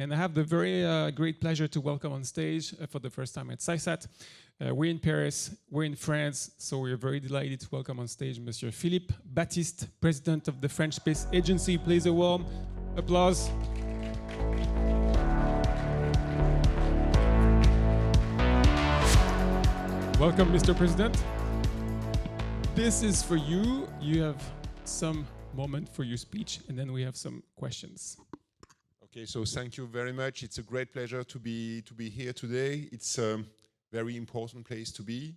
And I have the very great pleasure to welcome on stage for the first time at CYSAT. We're in Paris, we're in France, so we're very delighted to welcome on stage Monsieur Philippe, Baptiste, President of the French Space Agency. Please a warm applause. Welcome, Mr. President. This is for you. You have some moment for your speech, and then we have some questions. Okay, so thank you very much. It's a great pleasure to be here today. It's a very important place to be.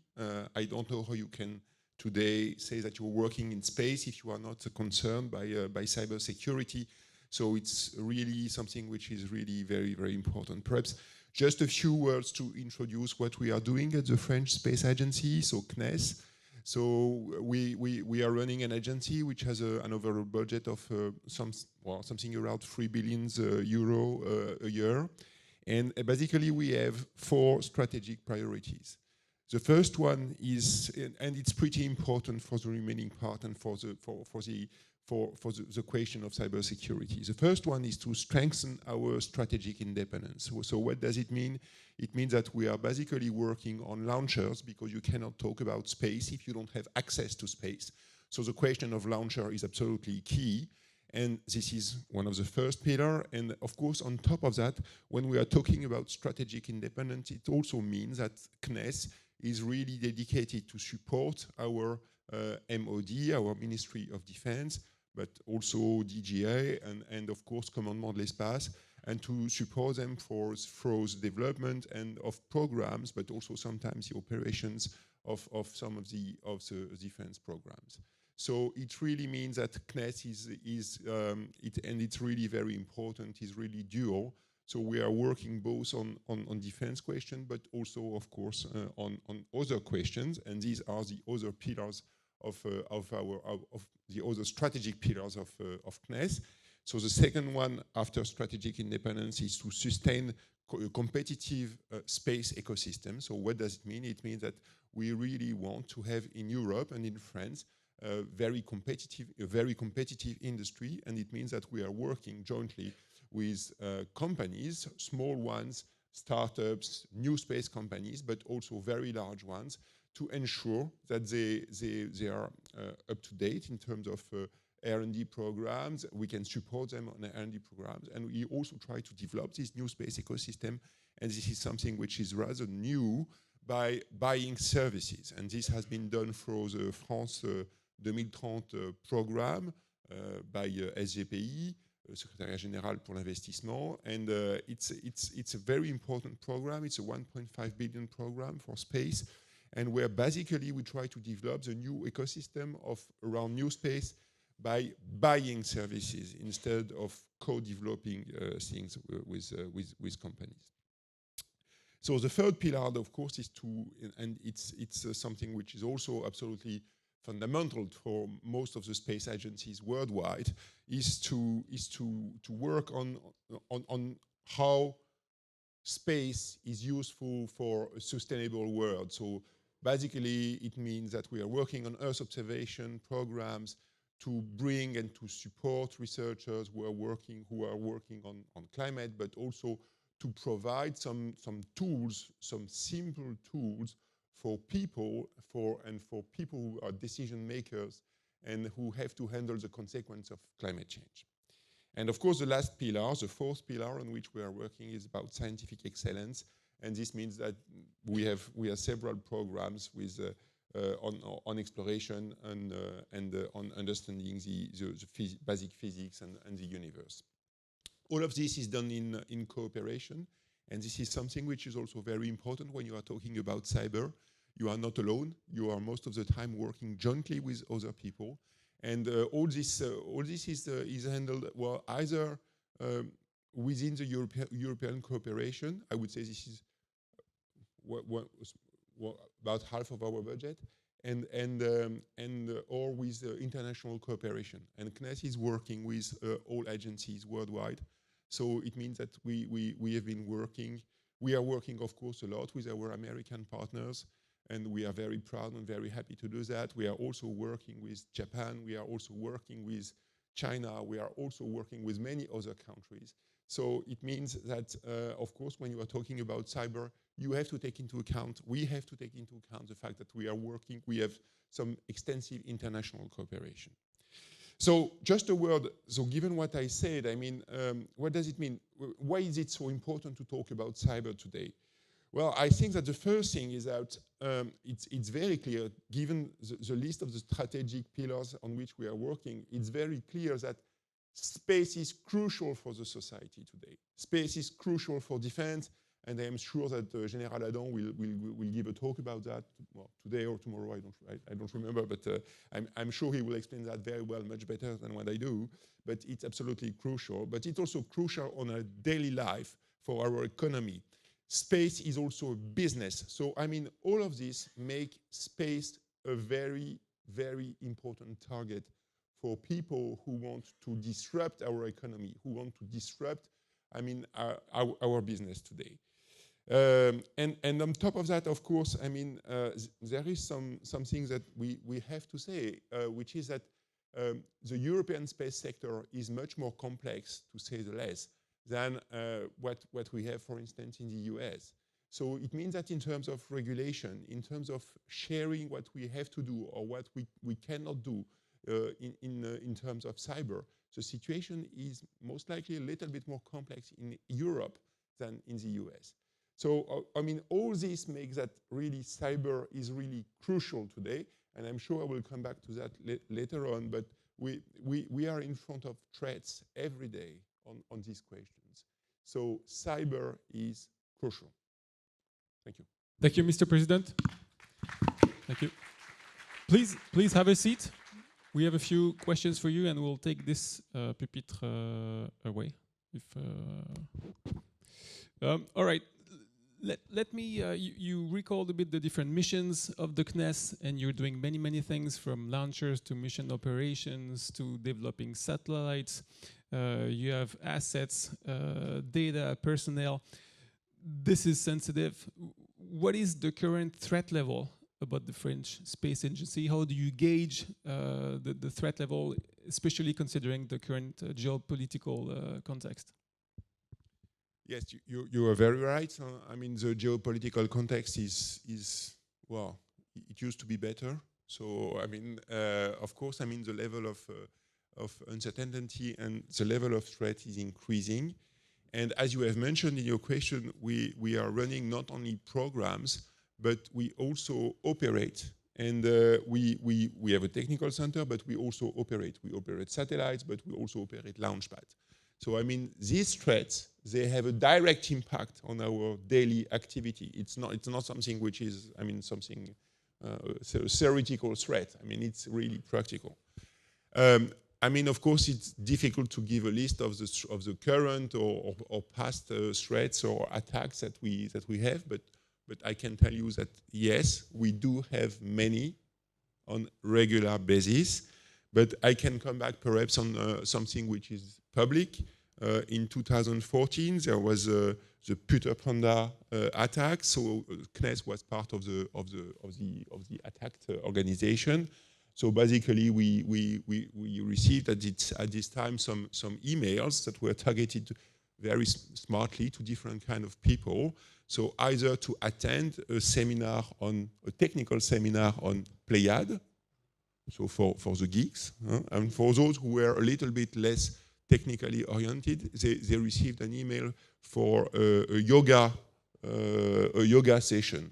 I don't know how you can today say that you're working in space if you are not concerned by cybersecurity. So it's really something which is really very, very important. Perhaps just a few words to introduce what we are doing at the French Space Agency, so CNES. So we are running an agency which has an overall budget of something around 3 billion euro a year. And basically we have 4 strategic priorities. The first one is, and it's pretty important for the remaining part and for the question of cybersecurity. The first one is to strengthen our strategic independence. So what does it mean? It means that we are basically working on launchers, because you cannot talk about space if you don't have access to space. So the question of launcher is absolutely key. And this is one of the first pillars. And of course, on top of that, when we are talking about strategic independence, it also means that CNES is really dedicated to support our MOD, our Ministry of Defense, but also DGA and of course Commandement de l'Espace, and to support them through the development and of programs, but also sometimes the operations of some of the defense programs. So it really means that CNES and it's really very important, is really dual. So we are working both on defense questions, but also, of course, on other questions, and these are the other pillars of the other strategic pillars of CNES. So the second one, after strategic independence, is to sustain a competitive space ecosystem. So what does it mean? It means that we really want to have in Europe and in France a very competitive industry, and it means that we are working jointly with companies, small ones, startups, new space companies, but also very large ones, to ensure that they are up to date in terms of R&D programs. We can support them on R&D programs, and we also try to develop this new space ecosystem, and this is something which is rather new, by buying services. And this has been done through the France 2030 program by SGPI, Secrétariat Général pour l'Investissement, and it's a very important program. It's a 1.5 billion program for space, and where basically we try to develop the new ecosystem around new space by buying services instead of co-developing things with companies. So the third pillar, of course, is and it's something which is also absolutely fundamental for most of the space agencies worldwide, is to work on how space is useful for a sustainable world. So basically, it means that we are working on Earth observation programs to bring and to support researchers who are working on climate, but also to provide some tools, some simple tools for people who are decision makers and who have to handle the consequence of climate change. And of course, the last pillar, the fourth pillar on which we are working, is about scientific excellence. And this means that we have several programs with on exploration and on understanding the basic physics and the universe. All of this is done in cooperation, and this is something which is also very important when you are talking about cyber. You are not alone. You are most of the time working jointly with other people, and all this is handled well either within the European cooperation. I would say this is about half of our budget, or with international cooperation. And CNES is working with all agencies worldwide. So it means that we have been working. We are working, of course, a lot with our American partners, and we are very proud and very happy to do that. We are also working with Japan. We are also working with China. We are also working with many other countries. So it means that, of course, when you are talking about cyber, you have to take into account, we have to take into account the fact that we are working, we have some extensive international cooperation. So just a word, so given what I said, I mean, what does it mean? Why is it so important to talk about cyber today? Well, I think that the first thing is that it's very clear, given the list of the strategic pillars on which we are working, it's very clear that space is crucial for the society today. Space is crucial for defense, and I am sure that General Adam will give a talk about that, well, today or tomorrow, I don't remember, but I'm sure he will explain that very well, much better than what I do, but it's absolutely crucial. But it's also crucial on our daily life for our economy. Space is also a business. So, I mean, all of this make space a very, very important target for people who want to disrupt our economy, who want to disrupt, I mean, our business today. And on top of that, of course, I mean, there is something that we have to say, which is that the European space sector is much more complex, to say the least, than what we have, for instance, in the US. So it means that in terms of regulation, in terms of sharing what we have to do or what we cannot do in terms of cyber, the situation is most likely a little bit more complex in Europe than in the US. So, I mean, all this makes that really cyber is really crucial today, and I'm sure I will come back to that later on, but we are in front of threats every day on these questions. So cyber is crucial. Thank you. Thank you, Mr. President. Thank you. Please have a seat. We have a few questions for you, and we'll take this pupitre away. All right. Let me, you recalled a bit the different missions of the CNES, and you're doing many things, from launchers to mission operations to developing satellites. You have assets, data, personnel. This is sensitive. What is the current threat level about the French Space Agency? How do you gauge the threat level, especially considering the current geopolitical context? Yes, you are very right. I mean, the geopolitical context is, well, it used to be better. So, I mean, of course, I mean, the level of uncertainty and the level of threat is increasing. And as you have mentioned in your question, we are running not only programs, but we also operate. And we have a technical center, but we also operate. We operate satellites, but we also operate launch pads. So, I mean, these threats, they have a direct impact on our daily activity. It's not something which is, I mean, something, a theoretical threat. I mean, it's really practical. I mean, of course, it's difficult to give a list of the current or past threats or attacks that we have, but I can tell you that, yes, we do have many on regular basis. But I can come back perhaps on something which is public. In 2014, there was the Puter Panda attack. So CNES was part of the attacked organization. So basically, we received at this time some emails that were targeted very smartly to different kind of people. So either to attend a technical seminar on Pléiades, so for the geeks, and for those who were a little bit less technically oriented, they received an email for a yoga session.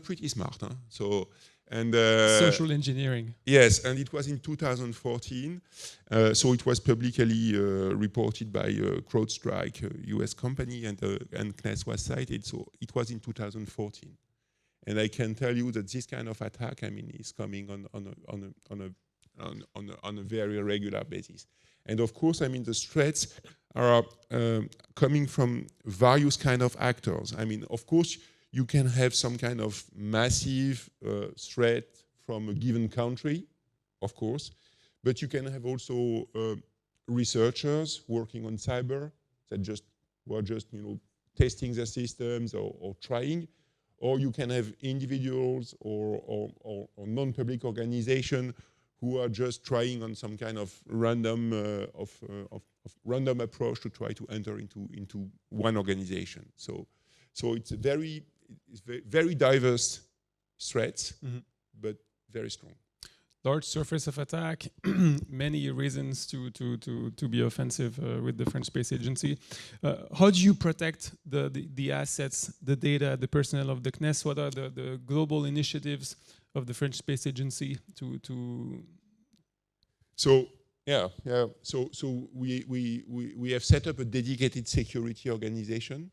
Pretty smart, huh? So, and social engineering. Yes, and it was in 2014. So it was publicly reported by CrowdStrike, a US company, and CNES was cited. So it was in 2014. And I can tell you that this kind of attack, I mean, is coming on a very regular basis. And of course, I mean, the threats are coming from various kind of actors. I mean, of course, you can have some kind of massive threat from a given country, of course, but you can have also researchers working on cyber that were just testing their systems or trying. Or you can have individuals or non-public organizations who are just trying on some kind of random random approach to try to enter into one organization. So it's very diverse threats, but very strong. Large surface of attack, many reasons to be offensive with the French Space Agency. How do you protect the assets, the data, the personnel of the CNES? What are the global initiatives of the French Space Agency So we have set up a dedicated security organization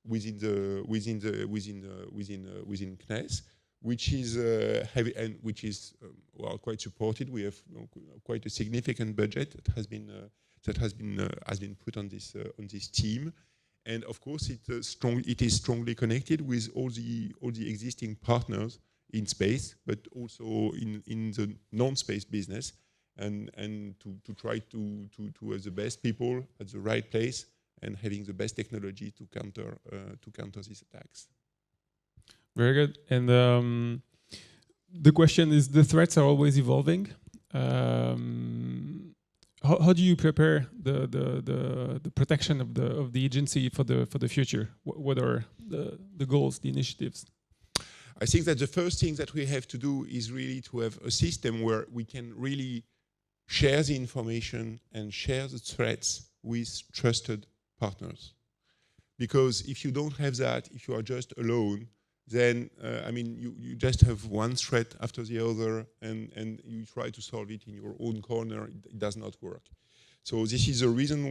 within CNES, which is heavy and which is quite supported. We have quite a significant budget that has been put on this team, and of course it is strongly connected with all the existing partners in space, but also in the non-space business, and to try to have the best people at the right place and having the best technology to counter these attacks. Very good. And the question is, the threats are always evolving. How do you prepare the protection of the agency for the future? What are the goals, the initiatives? I think that the first thing that we have to do is really to have a system where we can really share the information and share the threats with trusted partners. Because if you don't have that, if you are just alone, then you just have one threat after the other, and you try to solve it in your own corner. It does not work. So this is the reason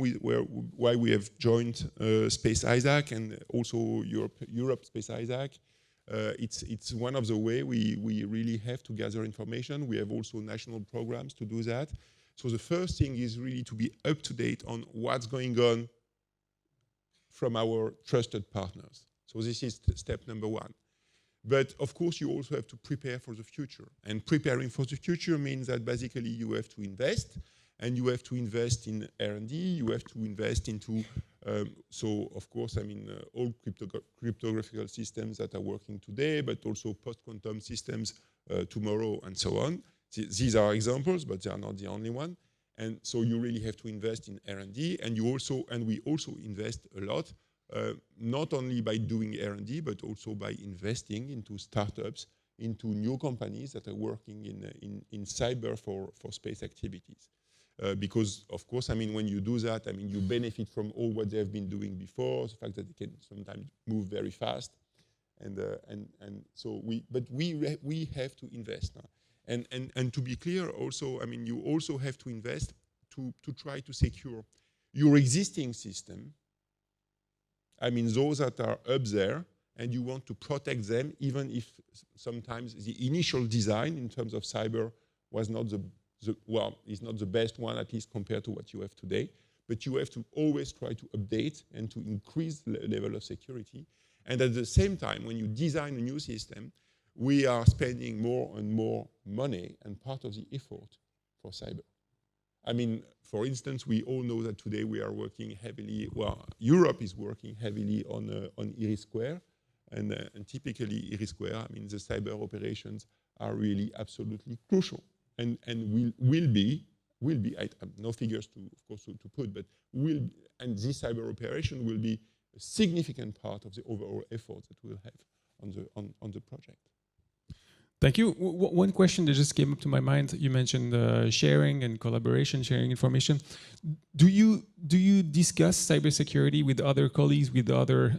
why we have joined CYSAT and also Europe CYSAT. It's one of the ways we really have to gather information. We have also national programs to do that. So the first thing is really to be up to date on what's going on from our trusted partners. So this is step number one. But of course, you also have to prepare for the future. And preparing for the future means that basically you have to invest, and you have to invest in R&D, you have to invest into, so of course, all cryptographical systems that are working today, but also post-quantum systems tomorrow, and so on. These are examples, but they are not the only one. And so you really have to invest in R&D, and we also invest a lot, not only by doing R&D, but also by investing into startups, into new companies that are working in cyber for space activities. Because of course, when you do that, you benefit from all what they have been doing before, the fact that they can sometimes move very fast, and so we have to invest now. And to be clear, also, you also have to invest to try to secure your existing system. Those that are up there, and you want to protect them, even if sometimes the initial design in terms of cyber was not is not the best one, at least compared to what you have today. But you have to always try to update and to increase the level of security. And at the same time, when you design a new system, we are spending more and more money and part of the effort for cyber. For instance, we all know that today we are working heavily, Europe is working heavily on IRIS², and typically IRIS², the cyber operations are really absolutely crucial, and will be, I have no figures of course to put, but and this cyber operation will be a significant part of the overall effort that we'll have on the project. Thank you. One question that just came up to my mind. You mentioned sharing and collaboration, sharing information. Do you discuss cybersecurity with other colleagues, with other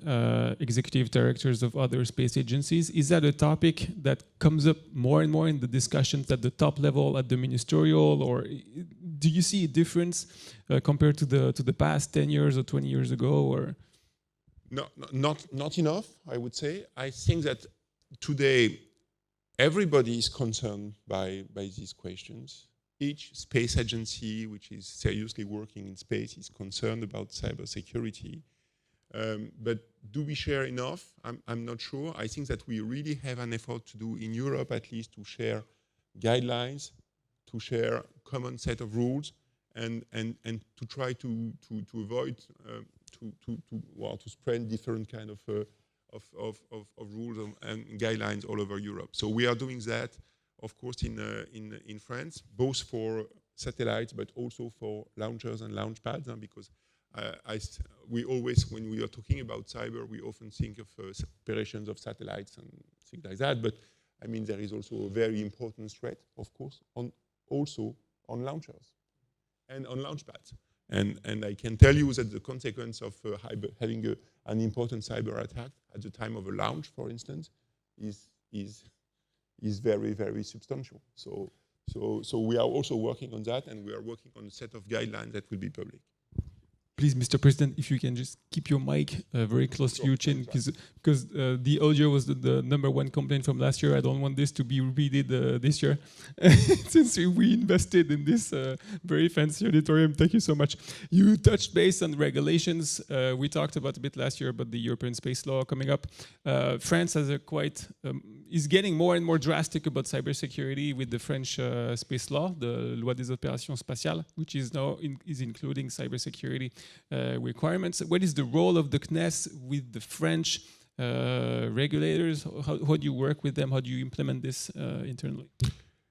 executive directors of other space agencies? Is that a topic that comes up more and more in the discussions at the top level, at the ministerial, or do you see a difference compared to the past 10 years or 20 years ago? Or no, not enough, I would say. I think that today everybody is concerned by these questions. Each space agency which is seriously working in space is concerned about cybersecurity. But do we share enough? I'm not sure. I think that we really have an effort to do in Europe, at least, to share guidelines, to share common set of rules, and to try to avoid to spread different kind of rules and guidelines all over Europe. So we are doing that. of course, in France, both for satellites, but also for launchers and launch pads, because we always, when we are talking about cyber, we often think of operations of satellites and things like that. But I mean, there is also a very important threat, of course, also on launchers and on launch pads. And I can tell you that the consequence of having an important cyber attack at the time of a launch, for instance, is very, very substantial. So we are also working on that, and we are working on a set of guidelines that will be public. Please, Mr. President, if you can just keep your mic very close to your chin, because the audio was the #1 complaint from last year. I don't want this to be repeated this year, since we invested in this very fancy auditorium. Thank you so much. You touched base on regulations. We talked about a bit last year about the European space law coming up. France has a is getting more and more drastic about cybersecurity with the French space law, the Loi des Opérations Spatiales, which is now is including cybersecurity requirements. What is the role of the CNES with the French regulators? How do you work with them? How do you implement this internally?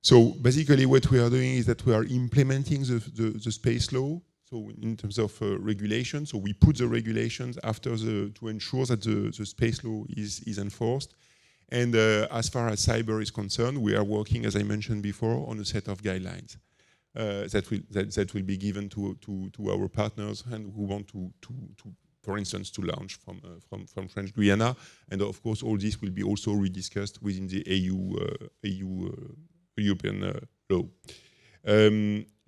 So basically what we are doing is that we are implementing the space law. So in terms of regulation, so we put the regulations after to ensure that the space law is enforced. And as far as cyber is concerned, we are working, as I mentioned before, on a set of guidelines that will be given to our partners and who want to for instance, to launch from French Guiana. And of course, all this will be also rediscussed within the European law.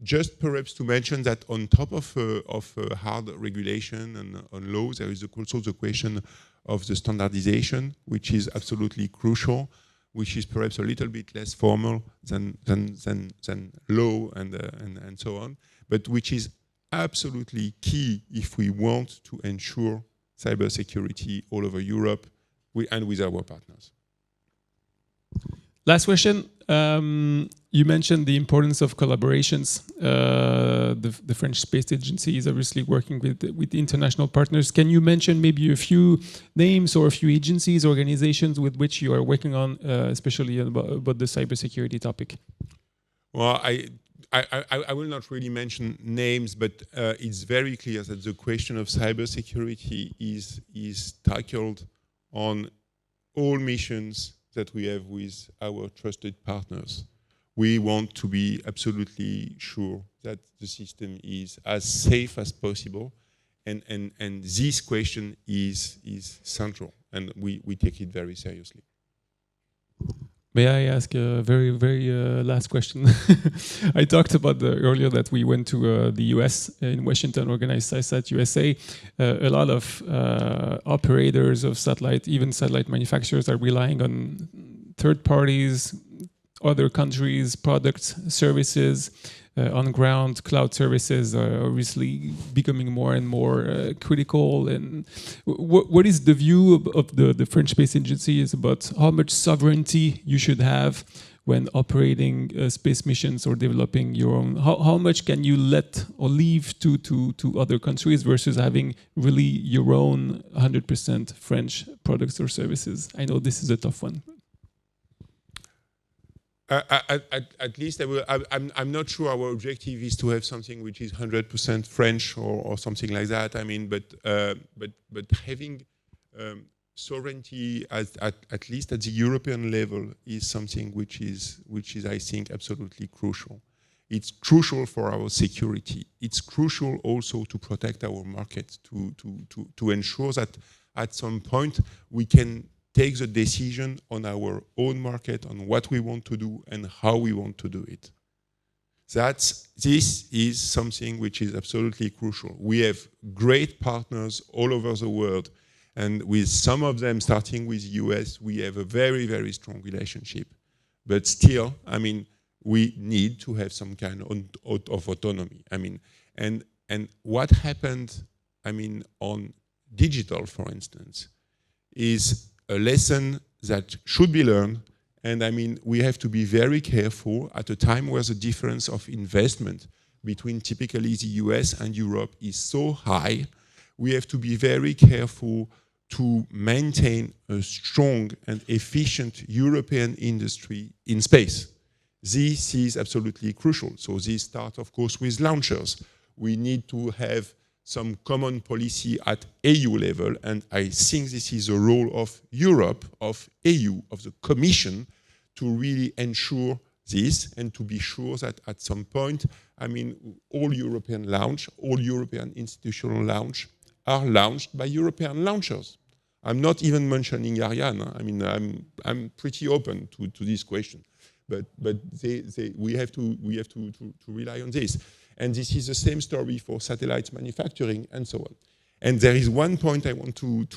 Just perhaps to mention that on top of hard regulation and on laws, there is also the question of the standardization, which is absolutely crucial, which is perhaps a little bit less formal than law and so on, but which is absolutely key if we want to ensure cybersecurity all over Europe and with our partners. Last question. You mentioned the importance of collaborations. The French Space Agency is obviously working with international partners. Can you mention maybe a few names or a few agencies, organizations with which you are working on, especially about the cybersecurity topic? Well, I will not really mention names, but it's very clear that the question of cybersecurity is tackled on all missions that we have with our trusted partners. We want to be absolutely sure that the system is as safe as possible, and this question is central, and we take it very seriously. May I ask a very, very last question? I talked about earlier that we went to the US in Washington, organized CYSAT USA. A lot of operators of satellite, even satellite manufacturers, are relying on third parties, other countries, products, services. On-ground cloud services are obviously becoming more and more critical. And what is the view of the French Space Agency is about how much sovereignty you should have when operating space missions or developing your own? How much can you let or leave to other countries versus having really your own 100% French products or services? I know this is a tough one. At least I'm not sure our objective is to have something which is 100% French or something like that. I mean, but having sovereignty at least at the European level is something which is I think absolutely crucial. It's crucial for our security. It's crucial also to protect our market, to ensure that at some point we can take the decision on our own market, on what we want to do and how we want to do it. This is something which is absolutely crucial. We have great partners all over the world, and with some of them, starting with the US, we have a very, very strong relationship. But still, I mean, we need to have some kind of autonomy. I mean, and what happened, I mean, on digital, for instance, is a lesson that should be learned, and I mean, we have to be very careful at a time where the difference of investment between typically the US and Europe is so high. We have to be very careful to maintain a strong and efficient European industry in space. This is absolutely crucial. So this starts, of course, with launchers. We need to have some common policy at EU level, and I think this is the role of Europe, of EU, of the Commission, to really ensure this and to be sure that at some point, I mean, all European launch, all European institutional launch are launched by European launchers. I'm not even mentioning Ariane. I mean, I'm pretty open to this question, but we have to rely on this. And this is the same story for satellite manufacturing and so on. And there is one point I want to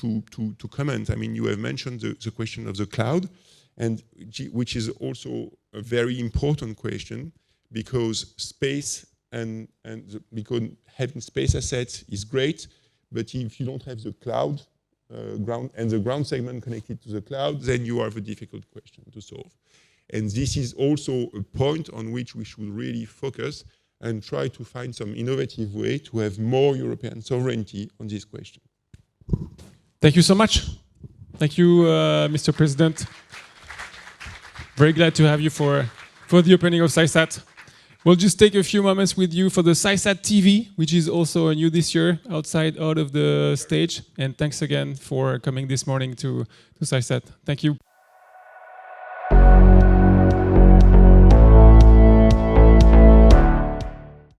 comment. I mean, you have mentioned the question of the cloud, and which is also a very important question, because space because having space assets is great, but if you don't have the cloud the ground segment connected to the cloud, then you have a difficult question to solve. And this is also a point on which we should really focus and try to find some innovative way to have more European sovereignty on this question. Thank you so much. Thank you, Mr. President. Very glad to have you for the opening of CYSAT. We'll just take a few moments with you for the CYSAT TV, which is also new this year, out of the stage. And thanks again for coming this morning to CYSAT. Thank you.